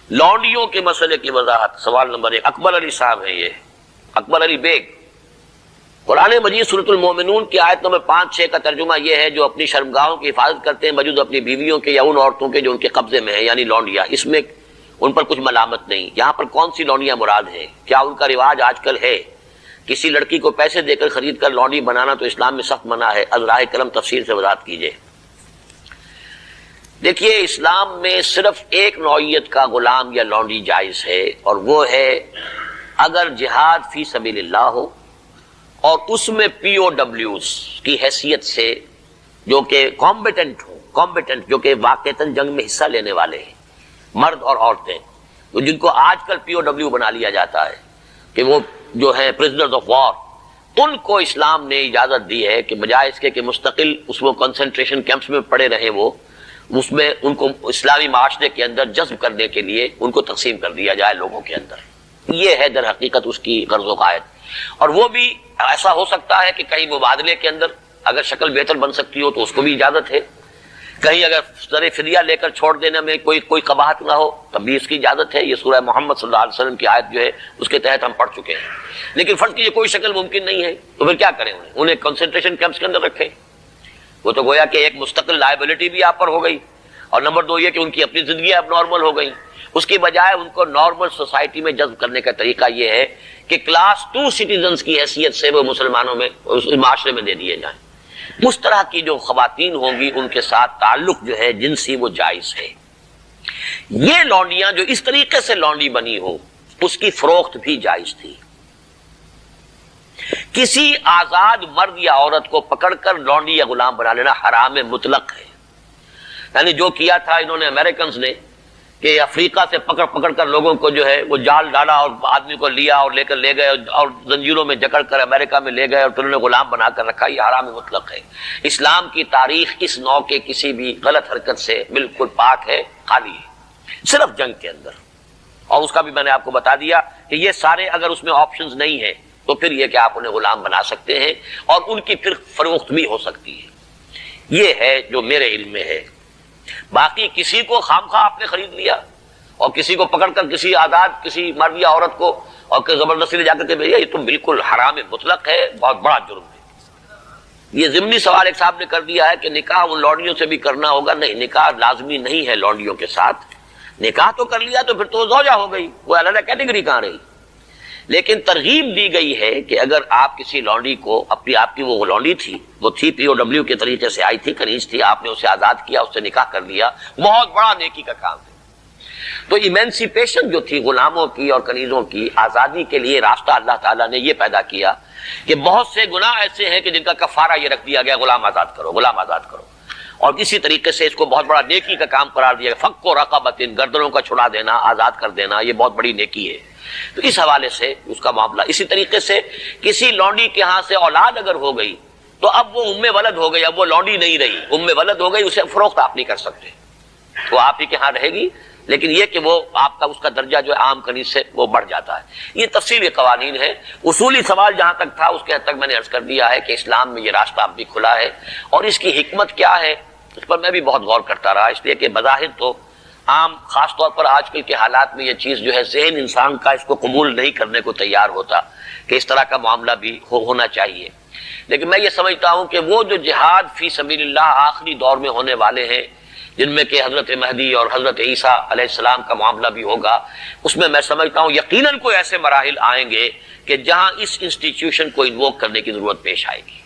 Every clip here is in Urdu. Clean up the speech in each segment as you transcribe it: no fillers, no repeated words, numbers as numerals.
لونڈیوں کے مسئلے کی وضاحت، سوال نمبر 1 اکبر علی صاحب ہے، یہ اکبر علی بیگ۔ قرآن مجید سورۃ المومنون کی آیت نمبر 5-6 کا ترجمہ یہ ہے جو اپنی شرمگاہوں کی حفاظت کرتے ہیں موجود اپنی بیویوں کے یا ان عورتوں کے جو ان کے قبضے میں ہیں، یعنی لونڈیاں، اس میں ان پر کچھ ملامت نہیں۔ یہاں پر کون سی لونڈیاں مراد ہیں؟ کیا ان کا رواج آج کل ہے؟ کسی لڑکی کو پیسے دے کر خرید کر لونڈی بنانا تو اسلام میں سخت منع ہے، از راہ کرم تفصیل سے وضاحت کیجیے۔ دیکھیے، اسلام میں صرف ایک نوعیت کا غلام یا لونڈی جائز ہے، اور وہ ہے اگر جہاد فی سبیل اللہ ہو اور اس میں پی او ڈبلیوز کی حیثیت سے جو کہ کمبیٹنٹ جو کہ واقعتاً جنگ میں حصہ لینے والے ہیں، مرد اور عورتیں، جن کو آج کل پی او ڈبلیو بنا لیا جاتا ہے کہ وہ جو ہیں پرزنرز آف وار، ان کو اسلام نے اجازت دی ہے کہ بجائے اس کے کہ مستقل اس وہ کنسنٹریشن کیمپس میں پڑے رہیں، وہ اس میں ان کو اسلامی معاشرے کے اندر جذب کرنے کے لیے ان کو تقسیم کر دیا جائے لوگوں کے اندر۔ یہ ہے در حقیقت اس کی غرض و غایت، اور وہ بھی ایسا ہو سکتا ہے کہ کہیں مبادلے کے اندر اگر شکل بہتر بن سکتی ہو تو اس کو بھی اجازت ہے، کہیں اگر زر فدیہ لے کر چھوڑ دینے میں کوئی قباحت نہ ہو تب بھی اس کی اجازت ہے۔ یہ سورہ محمد صلی اللہ علیہ وسلم کی آیت جو ہے اس کے تحت ہم پڑھ چکے ہیں۔ لیکن فرض کیجیے کوئی شکل ممکن نہیں ہے تو پھر کیا کریں؟ انہیں کنسنٹریشن کیمپس کے اندر رکھیں، وہ تو گویا کہ ایک مستقل لائبلٹی بھی آپ پر ہو گئی، اور نمبر 2 یہ کہ ان کی اپنی زندگی اب نارمل ہو گئی۔ اس کی بجائے ان کو نارمل سوسائٹی میں جذب کرنے کا طریقہ یہ ہے کہ کلاس 2 سٹیزنز کی حیثیت سے وہ مسلمانوں میں اس معاشرے میں دے دیے جائیں۔ اس طرح کی جو خواتین ہوں گی ان کے ساتھ تعلق جو ہے جنسی وہ جائز ہے۔ یہ لونڈیاں جو اس طریقے سے لونڈی بنی ہو اس کی فروخت بھی جائز تھی۔ کسی آزاد مرد یا عورت کو پکڑ کر لونڈی یا غلام بنا لینا حرام مطلق ہے۔ یعنی جو کیا تھا انہوں نے امریکنز نے کہ افریقہ سے پکڑ کر لوگوں کو جو ہے وہ جال ڈالا اور آدمی کو لیا اور لے کر لے گئے اور زنجیروں میں جکڑ کر امریکہ میں لے گئے اور پھر انہوں نے غلام بنا کر رکھا، یہ حرام مطلق ہے۔ اسلام کی تاریخ اس نوع کے کسی بھی غلط حرکت سے بالکل پاک ہے، خالی ہے، صرف جنگ کے اندر۔ اور اس کا بھی میں نے آپ کو بتا دیا کہ یہ سارے اگر اس میں آپشنز نہیں ہیں تو پھر یہ کہ آپ انہیں غلام بنا سکتے ہیں اور ان کی پھر فروخت بھی ہو سکتی ہے۔ یہ ہے جو میرے علم میں ہے۔ باقی کسی کو خامخواہ آپ نے خرید لیا اور کسی کو پکڑ کر کسی آزاد کسی مرد یا عورت کو اور زبردستی لے جا کر کے بھیجا، یہ تو بالکل حرام مطلق ہے، بہت بڑا جرم ہے۔ یہ ضمنی سوال ایک صاحب نے کر دیا ہے کہ نکاح ان لونڈیوں سے بھی کرنا ہوگا۔ نہیں، نکاح لازمی نہیں ہے لونڈیوں کے ساتھ۔ نکاح تو کر لیا تو پھر تو زوجہ ہو گئی، وہ علیحدہ کیٹیگری کہاں رہی۔ لیکن ترغیب دی گئی ہے کہ اگر آپ کسی لونڈی کو آپ کی وہ لونڈی تھی، وہ تھی پی او ڈبلیو کے طریقے سے آئی تھی، کنیز تھی، آپ نے اسے آزاد کیا، اس سے نکاح کر لیا، بہت بڑا نیکی کا کام ہے۔ تو ایمینسیپیشن جو تھی غلاموں کی اور کنیزوں کی آزادی کے لیے راستہ اللہ تعالیٰ نے یہ پیدا کیا کہ بہت سے گناہ ایسے ہیں کہ جن کا کفارہ یہ رکھ دیا گیا، غلام آزاد کرو، غلام آزاد کرو، اور اسی طریقے سے اس کو بہت بڑا نیکی کا کام قرار دیا گیا۔ فک و رقبۃ، گردنوں کا چھڑا دینا، آزاد کر دینا، یہ بہت بڑی نیکی ہے۔ تو اس حوالے سے اس کا معاملہ اسی طریقے سے کسی لونڈی کے ہاں سے اولاد اگر ہو گئی تو اب وہ ام ولد ہو گئی، اب وہ لونڈی نہیں رہی، ام ولد ہو گئی، اسے فروخت آپ نہیں کر سکتے، وہ آپ ہی کے ہاں رہے گی، لیکن یہ کہ وہ آپ کا اس کا درجہ جو ہے عام کنیز سے وہ بڑھ جاتا ہے۔ یہ تفصیلی قوانین ہے۔ اصولی سوال جہاں تک تھا اس کے حد تک میں نے عرض کر دیا ہے کہ اسلام میں یہ راستہ اب بھی کھلا ہے، اور اس کی حکمت کیا ہے اس پر میں بھی بہت غور کرتا رہا، اس لیے کہ بظاہر تو عام خاص طور پر آج کل کے حالات میں یہ چیز جو ہے ذہن انسان کا اس کو قبول نہیں کرنے کو تیار ہوتا کہ اس طرح کا معاملہ بھی ہونا چاہیے۔ لیکن میں یہ سمجھتا ہوں کہ وہ جو جہاد فی سبیل اللہ آخری دور میں ہونے والے ہیں، جن میں کہ حضرت مہدی اور حضرت عیسیٰ علیہ السلام کا معاملہ بھی ہوگا، اس میں سمجھتا ہوں یقیناً کوئی ایسے مراحل آئیں گے کہ جہاں اس انسٹیٹیوشن کو انووک کرنے کی ضرورت پیش آئے گی،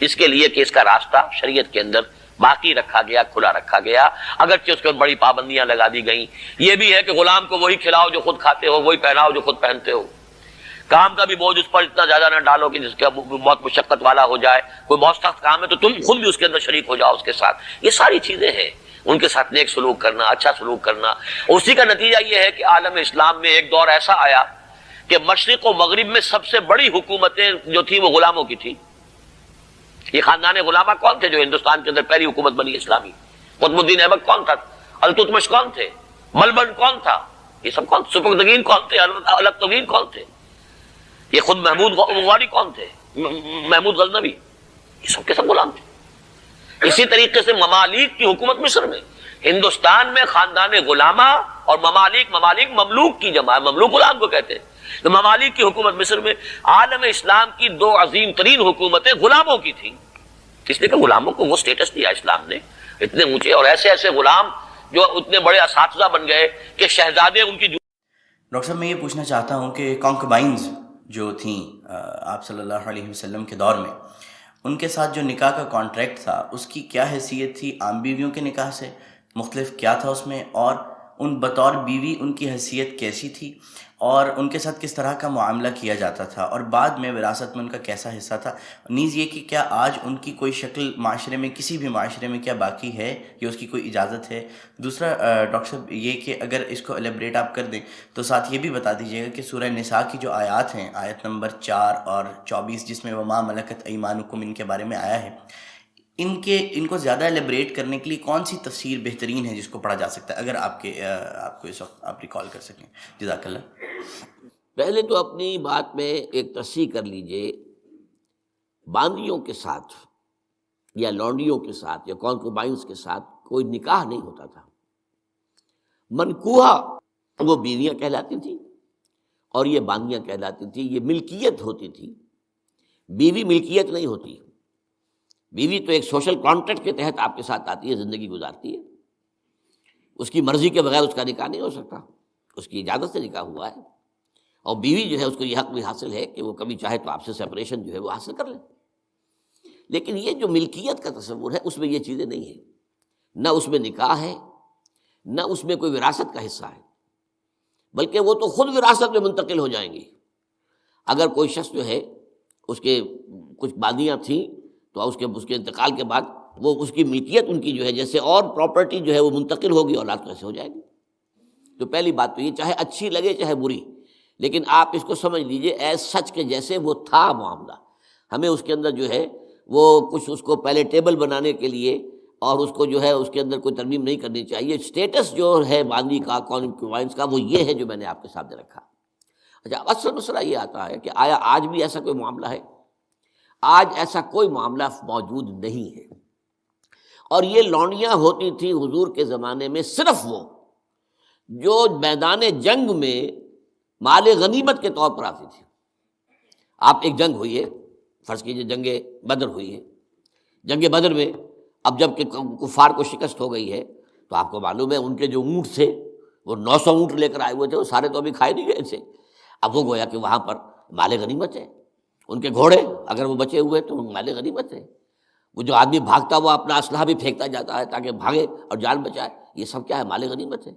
اس کے لیے کہ اس کا راستہ شریعت کے اندر باقی رکھا گیا، کھلا رکھا گیا، اگرچہ اس کے اوپر بڑی پابندیاں لگا دی گئیں۔ یہ بھی ہے کہ غلام کو وہی کھلاؤ جو خود کھاتے ہو، وہی پہناؤ جو خود پہنتے ہو، کام کا بھی بوجھ اس پر اتنا زیادہ نہ ڈالو کہ جس کا بہت مشقت والا ہو جائے، کوئی بہت سخت کام ہے تو تم خود بھی اس کے اندر شریک ہو جاؤ اس کے ساتھ۔ یہ ساری چیزیں ہیں، ان کے ساتھ نیک سلوک کرنا، اچھا سلوک کرنا۔ اسی کا نتیجہ یہ ہے کہ عالم اسلام میں ایک دور ایسا آیا کہ مشرق و مغرب میں سب سے بڑی حکومتیں جو تھیں وہ غلاموں کی تھیں۔ یہ خاندان غلامہ کون تھے جو ہندوستان کے اندر پہلی حکومت بنی اسلامی؟ قطب الدین ایبک کون تھا؟ التتمش کون تھے؟ ملبن کون تھا؟ یہ سب کون؟ سپکدگین کون تھے؟ الکتوین کون تھے؟ یہ خود محمود غواری کون تھے؟ محمود غزنوی، یہ سب کے سب غلام تھے۔ اسی طریقے سے ممالک کی حکومت مصر میں ہندوستان میں خاندان غلامہ اور ممالک مملوک کی جمع ہے، مملوک غلام کو کہتے ہیں۔ تو ممالک کی حکومت مصر میں عالم اسلام کی دو عظیم ترین حکومتیں غلاموں کی تھیں، اس لیے کہ غلاموں کو وہ سٹیٹس دیا اسلام نے اتنے اونچے، اور ایسے ایسے غلام جو اتنے بڑے اساتذہ بن گئے کہ شہزادے ان کی۔ ڈاکٹر صاحب میں یہ پوچھنا چاہتا ہوں کہ کانکوبائنز جو تھیں آپ صلی اللہ علیہ وسلم کے دور میں، ان کے ساتھ جو نکاح کا کانٹریکٹ تھا اس کی کیا حیثیت تھی عام بیویوں کے نکاح سے؟ مختلف کیا تھا اس میں، اور ان بطور بیوی ان کی حیثیت کیسی تھی، اور ان کے ساتھ کس طرح کا معاملہ کیا جاتا تھا، اور بعد میں وراثت میں ان کا کیسا حصہ تھا؟ نیز یہ کہ کیا آج ان کی کوئی شکل معاشرے میں، کسی بھی معاشرے میں کیا باقی ہے یا اس کی کوئی اجازت ہے؟ دوسرا ڈاکٹر صاحب یہ کہ اگر اس کو ایلیبریٹ آپ کر دیں تو ساتھ یہ بھی بتا دیجیے گا کہ سورہ نساء کی جو آیات ہیں، آیت نمبر 4 اور 24 جس میں وما ملکت ایمانکم ان کے بارے میں آیا ہے، ان کو زیادہ ایلیبریٹ کرنے کے لیے کون سی تفسیر بہترین ہے جس کو پڑھا جا سکتا ہے، اگر آپ کو اس وقت آپ ریکال کر سکیں؟ جزاک اللہ۔ پہلے تو اپنی بات میں ایک تصحیح کر لیجئے، باندیوں کے ساتھ یا لونڈیوں کے ساتھ یا کانکوبائنز کے ساتھ کوئی نکاح نہیں ہوتا تھا۔ منکوحہ وہ بیویاں کہلاتی تھیں اور یہ باندیاں کہلاتی تھیں، یہ ملکیت ہوتی تھی، بیوی ملکیت نہیں ہوتی۔ بیوی تو ایک سوشل کانٹریکٹ کے تحت آپ کے ساتھ آتی ہے، زندگی گزارتی ہے، اس کی مرضی کے بغیر اس کا نکاح نہیں ہو سکتا، اس کی اجازت سے نکاح ہوا ہے، اور بیوی جو ہے اس کو یہ حق بھی حاصل ہے کہ وہ کبھی چاہے تو آپ سے سپریشن جو ہے وہ حاصل کر لے۔ لیکن یہ جو ملکیت کا تصور ہے اس میں یہ چیزیں نہیں ہیں، نہ اس میں نکاح ہے، نہ اس میں کوئی وراثت کا حصہ ہے، بلکہ وہ تو خود وراثت میں منتقل ہو جائیں گی۔ اگر کوئی شخص جو ہے اس کے کچھ باندیاں تھیں تو اس کے انتقال کے بعد وہ اس کی ملکیت ان کی جو ہے جیسے اور پراپرٹی جو ہے وہ منتقل ہوگی، اولاد کو ایسے ہو جائے گی۔ تو پہلی بات تو یہ چاہے اچھی لگے چاہے بری، لیکن آپ اس کو سمجھ لیجئے ایز سچ کے جیسے وہ تھا معاملہ، ہمیں اس کے اندر جو ہے وہ کچھ اس کو پہلے ٹیبل بنانے کے لیے اور اس کو جو ہے اس کے اندر کوئی ترمیم نہیں کرنی چاہیے۔ سٹیٹس جو ہے باندی کا، کانکوبائنز کا، وہ یہ ہے جو میں نے آپ کے سامنے رکھا۔ اچھا، اصل مسئلہ یہ آتا ہے کہ آیا آج بھی ایسا کوئی معاملہ ہے؟ آج ایسا کوئی معاملہ موجود نہیں ہے، اور یہ لونڈیاں ہوتی تھیں حضور کے زمانے میں صرف وہ جو میدان جنگ میں مال غنیمت کے طور پر آتی تھی۔ آپ ایک جنگ ہوئی ہے، فرض کیجئے جنگ بدر ہوئی ہے، جنگ بدر میں اب جب کہ کفار کو شکست ہو گئی ہے تو آپ کو معلوم ہے ان کے جو اونٹ تھے وہ 900 اونٹ لے کر آئے ہوئے تھے، وہ سارے تو ابھی کھائے نہیں گئے تھے، اب وہ گویا کہ وہاں پر مال غنیمت ہے۔ ان کے گھوڑے اگر وہ بچے ہوئے تو مال غنیمت ہے۔ وہ جو آدمی بھاگتا وہ اپنا اسلحہ بھی پھینکتا جاتا ہے تاکہ بھاگے اور جان بچائے، یہ سب کیا ہے؟ مال غنیمت ہے۔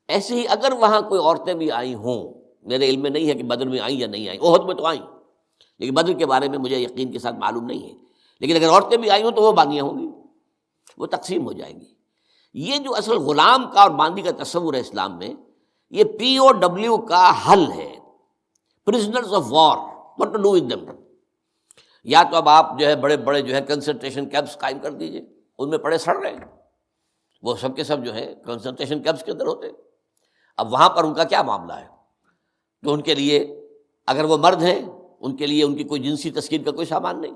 ایسے ہی اگر وہاں کوئی عورتیں بھی آئی ہوں، میرے علم میں نہیں ہے کہ بدر میں آئیں یا نہیں آئیں، احد میں تو آئیں، لیکن بدر کے بارے میں مجھے یقین کے ساتھ معلوم نہیں ہے، لیکن اگر عورتیں بھی آئی ہوں تو وہ باندیاں ہوں گی، وہ تقسیم ہو جائیں گی۔ یہ جو اصل غلام کا اور باندی کا تصور ہے اسلام میں، یہ POW کا حل ہے، prisoners of war, what to do with them۔ یا تو اب آپ جو ہے بڑے بڑے جو ہے کنسنٹریشن کیمپس قائم کر دیجئے، ان میں پڑے سڑ رہے ہیں، وہ سب کے سب جو ہے کنسنٹریشن کیمپس کے اندر ہوتے ہیں۔ اب وہاں پر ان کا کیا معاملہ ہے؟ تو ان کے لیے اگر وہ مرد ہیں ان کے لیے ان کی کوئی جنسی تسکین کا کوئی سامان نہیں،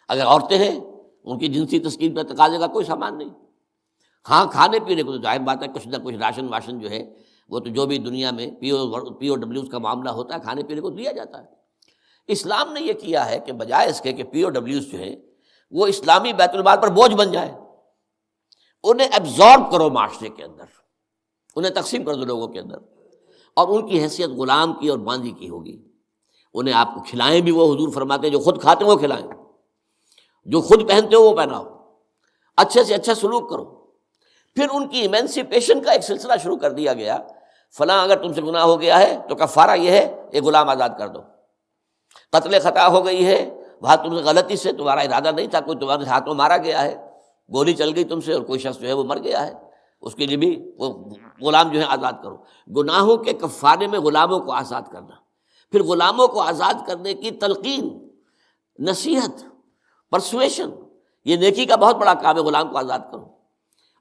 اگر عورتیں ہیں ان کی جنسی تسکین کا تقاضے کا کوئی سامان نہیں۔ ہاں، کھانے پینے کو تو ظاہر بات ہے کچھ نہ کچھ راشن واشن جو ہے وہ تو جو بھی دنیا میں POWs کا معاملہ ہوتا ہے کھانے پینے کو دیا جاتا ہے۔ اسلام نے یہ کیا ہے کہ بجائے اس کے کہ POWs جو ہیں وہ اسلامی بیت المال پر بوجھ بن جائے، انہیں ایبزارب کرو معاشرے کے اندر، انہیں تقسیم کر دو لوگوں کے اندر، اور ان کی حیثیت غلام کی اور باندی کی ہوگی۔ انہیں آپ کو کھلائیں بھی وہ، حضور فرماتے ہیں جو خود کھاتے ہو کھلائیں، جو خود پہنتے ہو وہ پہناؤ، اچھے سے اچھا سلوک کرو۔ پھر ان کی ایمنسیپیشن کا ایک سلسلہ شروع کر دیا گیا، فلاں اگر تم سے گناہ ہو گیا ہے تو کفارہ یہ ہے ایک غلام آزاد کر دو، قتل خطا ہو گئی ہے، وہاں تم سے غلطی سے تمہارا ارادہ نہیں تھا، کوئی تمہارے ہاتھوں مارا گیا ہے، گولی چل گئی تم سے اور کوئی شخص جو ہے وہ مر گیا ہے، اس کے لیے بھی وہ غلام جو ہے آزاد کرو۔ گناہوں کے کفارے میں غلاموں کو آزاد کرنا، پھر غلاموں کو آزاد کرنے کی تلقین، نصیحت، پرسویشن، یہ نیکی کا بہت بڑا کام ہے، غلام کو آزاد کرو۔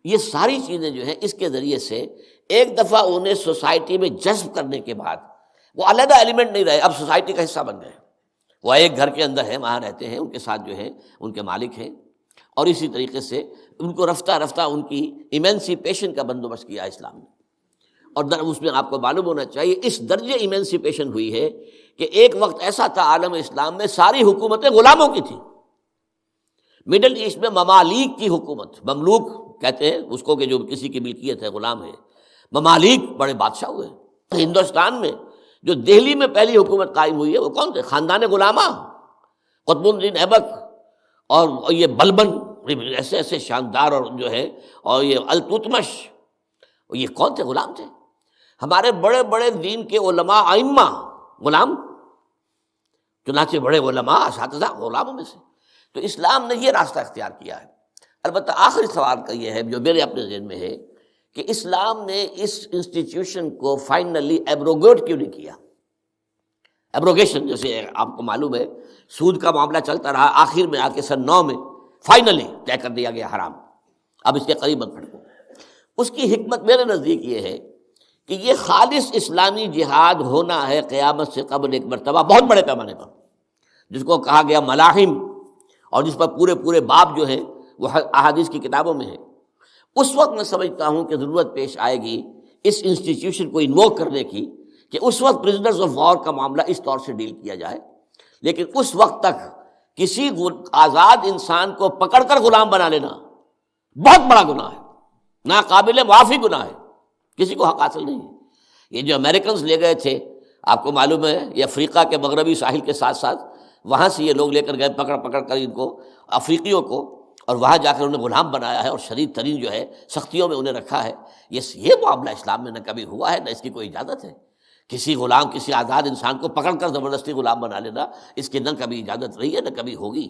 یہ ساری چیزیں جو ہیں اس کے ذریعے سے ایک دفعہ انہیں سوسائٹی میں جذب کرنے کے بعد وہ علیحدہ ایلیمنٹ نہیں رہے، اب سوسائٹی کا حصہ بن گئے، وہ ایک گھر کے اندر ہیں، وہاں رہتے ہیں، ان کے ساتھ جو ہے ان کے مالک ہیں، اور اسی طریقے سے ان کو رفتہ رفتہ ان کی ایمینسیپیشن کا بندوبست کیا اسلام نے. اور اس میں آپ کو معلوم ہونا چاہیے اس درجے ایمینسیپیشن ہوئی ہے کہ ایک وقت ایسا تھا عالم اسلام میں ساری حکومتیں غلاموں کی تھیں. مڈل ایسٹ میں ممالک کی حکومت، مملوک کہتے ہیں اس کو کہ جو کسی کی ملکیت ہے، غلام ہے. ممالک بڑے بادشاہ ہوئے. ہندوستان میں جو دہلی میں پہلی حکومت قائم ہوئی ہے وہ کون تھے؟ خاندان غلامہ، قطب الدین ایبک اور یہ بلبن، ایسے ایسے شاندار، اور جو ہے اور یہ التتمش، یہ کون تھے؟ غلام تھے. ہمارے بڑے بڑے دین کے علماء ائمہ غلام، چنانچہ بڑے علماء اساتذہ غلاموں میں سے. تو اسلام نے یہ راستہ اختیار کیا ہے. البتہ آخری سوال کا یہ ہے جو میرے اپنے ذہن میں ہے کہ اسلام نے اس انسٹیٹیوشن کو فائنلی ایبروگیٹ کیوں نہیں کیا؟ ایبروگیشن جیسے آپ کو معلوم ہے سود کا معاملہ چلتا رہا، آخر میں آ کے سن 9 میں فائنلی طے کر دیا گیا حرام، اب اس کے قریب مت پھٹکو. اس کی حکمت میرے نزدیک یہ ہے کہ یہ خالص اسلامی جہاد ہونا ہے قیامت سے قبل ایک مرتبہ بہت بڑے پیمانے پر، جس کو کہا گیا ملاحم، اور جس پر پورے باب جو ہیں وہ احادیث کی کتابوں میں ہے. اس وقت میں سمجھتا ہوں کہ ضرورت پیش آئے گی اس انسٹیٹیوشن کو انووک کرنے کی کہ اس وقت پرزنرز آف وار کا معاملہ اس طور سے ڈیل کیا جائے. لیکن اس وقت تک کسی آزاد انسان کو پکڑ کر غلام بنا لینا بہت بڑا گناہ ہے، ناقابل معافی گناہ ہے، کسی کو حق حاصل نہیں ہے. یہ جو امریکنز لے گئے تھے، آپ کو معلوم ہے یہ افریقہ کے مغربی ساحل کے ساتھ ساتھ وہاں سے یہ لوگ لے کر گئے پکڑ کر ان کو، افریقیوں کو، اور وہاں جا کر انہیں غلام بنایا ہے اور شدید ترین جو ہے سختیوں میں انہیں رکھا ہے. یہ معاملہ اسلام میں نہ کبھی ہوا ہے، نہ اس کی کوئی اجازت ہے. کسی غلام، کسی آزاد انسان کو پکڑ کر زبردستی غلام بنا لینا، اس کی نہ کبھی اجازت رہی ہے نہ کبھی ہوگی.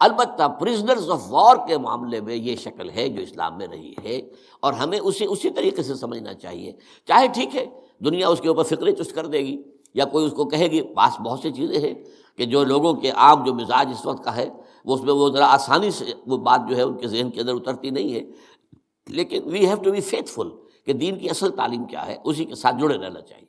البتہ پرزنرز آف وار کے معاملے میں یہ شکل ہے جو اسلام میں رہی ہے، اور ہمیں اسی طریقے سے سمجھنا چاہیے. چاہے ٹھیک ہے دنیا اس کے اوپر فکریں چست کر دے گی یا کوئی اس کو کہے گی، پاس بہت سی چیزیں ہیں کہ جو لوگوں کے عام جو مزاج اس وقت کا ہے وہ اس میں وہ ذرا آسانی سے وہ بات جو ہے ان کے ذہن کے اندر اترتی نہیں ہے. لیکن we have to be faithful کہ دین کی اصل تعلیم کیا ہے، اسی کے ساتھ جڑے رہنا چاہیے.